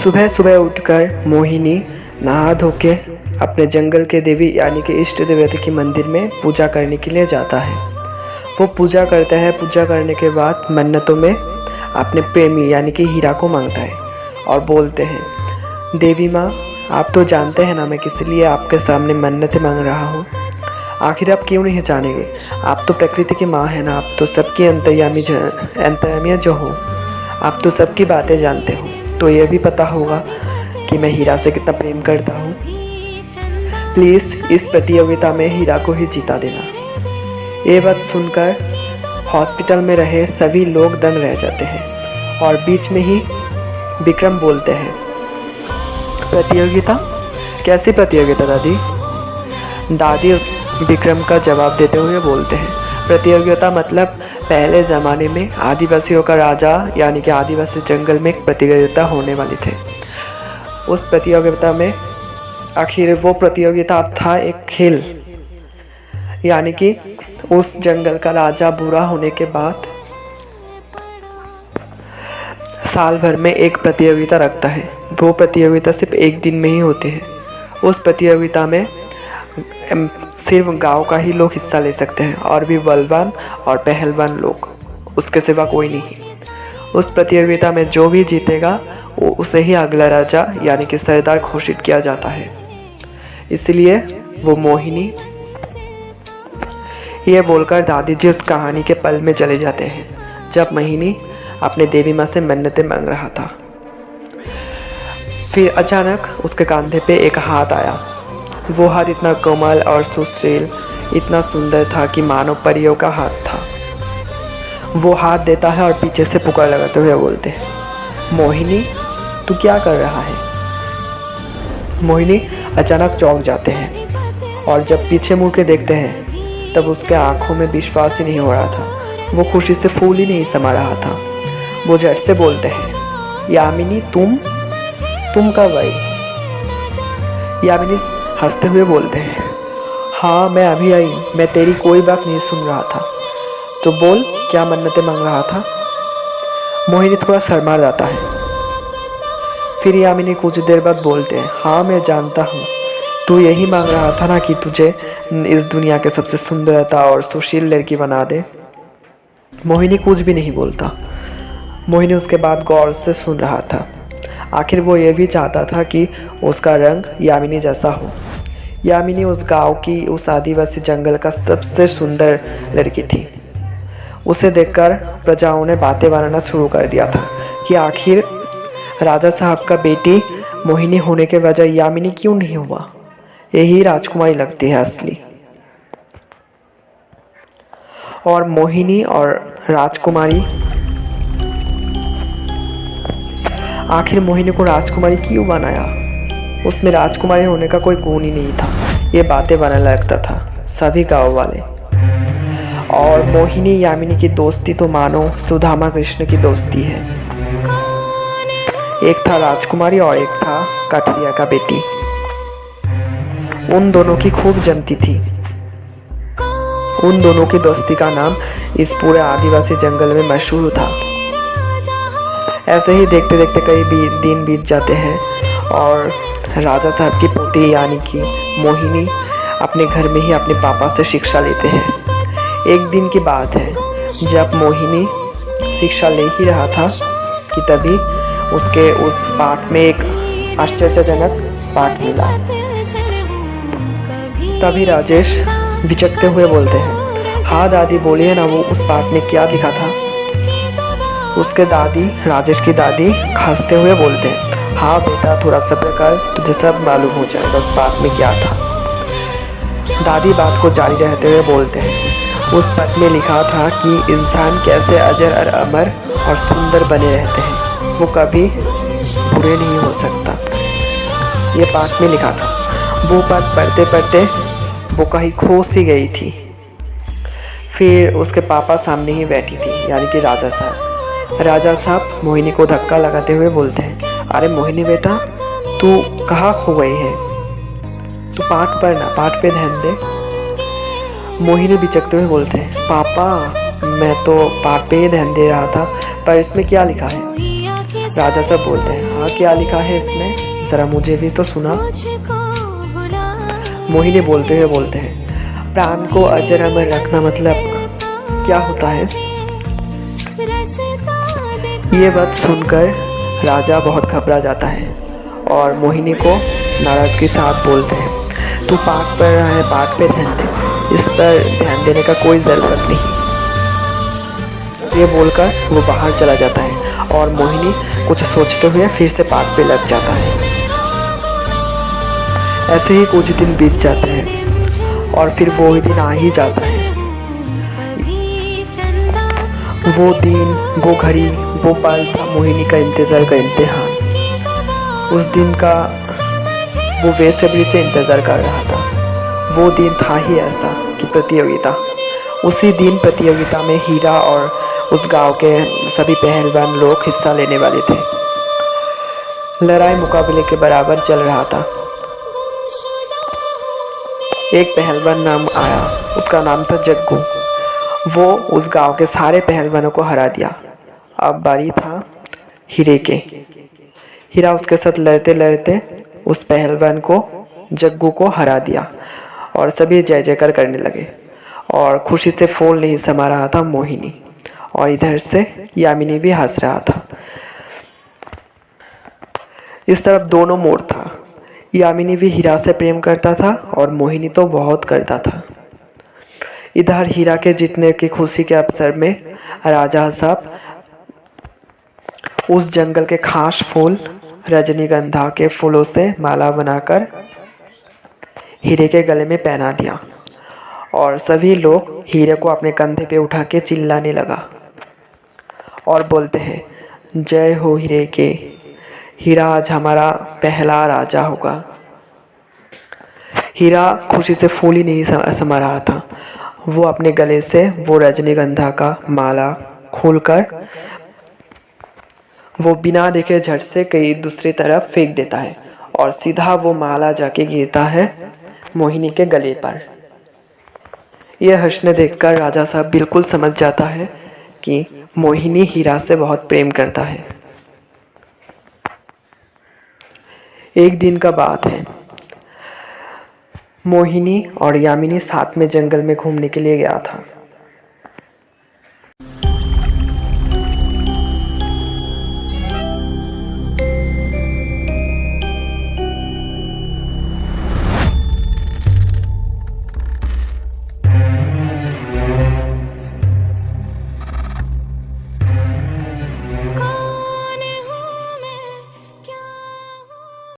सुबह सुबह उठकर मोहिनी नहा धो के अपने जंगल के देवी यानी कि इष्ट देवता के मंदिर में पूजा करने के लिए जाता है। वो पूजा करता है। पूजा करने के बाद मन्नतों में अपने प्रेमी यानी कि हीरा को मांगता है और बोलते हैं, देवी माँ आप तो जानते हैं ना मैं किस लिए आपके सामने मन्नतें मांग रहा हूँ। आखिर आप क्यों नहीं जानेंगे, आप तो प्रकृति की माँ है ना, आप तो सबकी अंतर्यामी जो हो, आप तो सबकी बातें जानते हो, तो ये भी पता होगा कि मैं हीरा से कितना प्रेम करता हूँ। प्लीज़ इस प्रतियोगिता में हीरा को ही जीता देना। ये बात सुनकर हॉस्पिटल में रहे सभी लोग दंग रह जाते हैं और बीच में ही विक्रम बोलते हैं, प्रतियोगिता? कैसी प्रतियोगिता दादी? दादी विक्रम का जवाब देते हुए बोलते हैं, प्रतियोगिता मतलब पहले ज़माने में आदिवासियों का राजा यानी कि आदिवासी जंगल में एक प्रतियोगिता होने वाली थी। उस प्रतियोगिता में आखिर वो प्रतियोगिता था एक खेल, यानी कि उस जंगल का राजा बूढ़ा होने के बाद साल भर में एक प्रतियोगिता रखता है। वो प्रतियोगिता सिर्फ एक दिन में ही होती है। उस प्रतियोगिता में सिर्फ गांव का ही लोग हिस्सा ले सकते हैं और भी बलवान और पहलवान लोग, उसके सिवा कोई नहीं। उस प्रतियोगिता में जो भी जीतेगा वो उसे ही अगला राजा यानी कि सरदार घोषित किया जाता है। इसलिए वो मोहिनी ये बोलकर दादी जी उस कहानी के पल में चले जाते हैं जब मोहिनी अपने देवी माँ से मन्नतें मांग रहा था। फिर अचानक उसके कंधे पे एक हाथ आया। वो हाथ इतना कोमल और सुशील, इतना सुंदर था कि मानो परियों का हाथ था। वो हाथ देता है और पीछे से पुकार लगाते हुए बोलते हैं, मोहिनी तू क्या कर रहा है? मोहिनी अचानक चौंक जाते हैं और जब पीछे मुड़ के देखते हैं तब उसके आंखों में विश्वास ही नहीं हो रहा था। वो खुशी से फूल ही नहीं समा रहा था। वो झट से बोलते हैं, यामिनी तुम कब आई? यामिनी हंसते हुए बोलते हैं, हाँ मैं अभी आई, मैं तेरी कोई बात नहीं सुन रहा था, तो बोल क्या मन्नतें मांग रहा था? मोहिनी थोड़ा शर्मा जाता है। फिर यामिनी कुछ देर बाद बोलते हैं, हाँ मैं जानता हूँ, तू यही मांग रहा था ना कि तुझे इस दुनिया के सबसे सुंदरता और सुशील लड़की बना दे। मोहिनी कुछ भी नहीं बोलता। मोहिनी उसके बाद गौर से सुन रहा था। आखिर वो ये भी चाहता था कि उसका रंग यामिनी जैसा हो। यामिनी उस गांव की, उस आदिवासी जंगल का सबसे सुंदर लड़की थी। उसे देखकर प्रजाओं ने बातें बनाना शुरू कर दिया था कि आखिर राजा साहब का बेटी मोहिनी होने के बजाय यामिनी क्यों नहीं हुआ? यही राजकुमारी लगती है असली। और मोहिनी और राजकुमारी, आखिर मोहिनी को राजकुमारी क्यों बनाया? उसमें राजकुमारी होने का कोई गुण ही नहीं था। ये बातें बनाने लगता था सभी गांव वाले। और मोहिनी यामिनी की दोस्ती तो मानो सुदामा कृष्ण की दोस्ती है। एक था राजकुमारी और एक था कठरिया का बेटी। उन दोनों की खूब जमती थी। उन दोनों की दोस्ती का नाम इस पूरे आदिवासी जंगल में मशहूर था। ऐसे ही देखते देखते कई दिन बीत जाते हैं और राजा साहब की पोती यानी कि मोहिनी अपने घर में ही अपने पापा से शिक्षा लेते हैं। एक दिन की बात है जब मोहिनी शिक्षा ले ही रहा था कि तभी उसके उस पाठ में एक आश्चर्यजनक पाठ मिला। तभी राजेश बिचकते हुए बोलते हैं, हाँ दादी बोलिए ना, वो उस पाठ में क्या लिखा था? उसके दादी, राजेश की दादी हंसते हुए बोलते हैं, हाँ बेटा थोड़ा सब्र कर, तुझे सब मालूम हो जाएगा उस पाठ में क्या था। दादी बात को जारी रहते हुए बोलते हैं, उस पद में लिखा था कि इंसान कैसे अजर और अमर और सुंदर बने रहते हैं, वो कभी बुरे नहीं हो सकता। ये पाठ में लिखा था। वो पद पढ़ते पढ़ते वो कहीं खो सी गई थी। फिर उसके पापा सामने ही बैठी थी यानी कि राजा साहब। राजा साहब मोहिनी को धक्का लगाते हुए बोलते हैं, अरे मोहिनी बेटा तू कहाँ खो गई है? तू पाठ पढ़ना, पाठ पे ध्यान दे। मोहिनी बिचकते हुए बोलते हैं, पापा मैं तो पाठ पे ही ध्यान दे रहा था, पर इसमें क्या लिखा है? राजा साहब बोलते हैं, हाँ क्या लिखा है इसमें, ज़रा मुझे भी तो सुना। मोहिनी बोलते हैं, प्राण को अजर अमर रखना मतलब क्या होता है। ये बात सुनकर राजा बहुत घबरा जाता है और मोहिनी को नाराज़गी के साथ बोलते हैं, तू पाठ पढ़ रहा है, पाठ पे ध्यान दे, इस पर ध्यान देने का कोई ज़रूरत नहीं। ये बोलकर वो बाहर चला जाता है और मोहिनी कुछ सोचते हुए फिर से पाठ पे लग जाता है। ऐसे ही कुछ दिन बीत जाते हैं और फिर वो ही दिन आ ही जाता है। वो दिन, वो घड़ी, वो पल था मोहिनी का इंतज़ार का इम्तिहान। उस दिन का वो बेसब्री से इंतज़ार कर रहा था। वो दिन था ही ऐसा कि प्रतियोगिता। उसी दिन प्रतियोगिता में हीरा और उस गांव के सभी पहलवान लोग हिस्सा लेने वाले थे। लड़ाई मुकाबले के बराबर चल रहा था। एक पहलवान नाम आया, उसका नाम था जग्गू। वो उस गांव के सारे पहलवानों को हरा दिया। अब बारी था हीरे के। हीरा उसके साथ लड़ते लड़ते उस पहलवान को, जग्गू को हरा दिया और सभी जय जयकार करने लगे और खुशी से फूल नहीं समा रहा था मोहिनी, और इधर से यामिनी भी हंस रहा था। इस तरफ दोनों मोड़ था। यामिनी भी हीरा से प्रेम करता था और मोहिनी तो बहुत करता था। इधर हीरा के जीतने की खुशी के अवसर में राजा साहब उस जंगल के खास फूल रजनीगंधा के फूलों से माला बनाकर हीरे के गले में पहना दिया और सभी लोग हीरे को अपने कंधे पे उठा के चिल्लाने लगा और बोलते हैं, जय हो हीरे के, हीरा आज हमारा पहला राजा होगा। हीरा खुशी से फूल ही नहीं समा रहा था। वो अपने गले से वो रजनीगंधा का माला खोलकर वो बिना देखे झट से कहीं दूसरी तरफ फेंक देता है और सीधा वो माला जाके गिरता है मोहिनी के गले पर। यह हर्षने देखकर राजा साहब बिल्कुल समझ जाता है कि मोहिनी हीरा से बहुत प्रेम करता है। एक दिन का बात है। मोहिनी और यामिनी साथ में जंगल में घूमने के लिए गया था।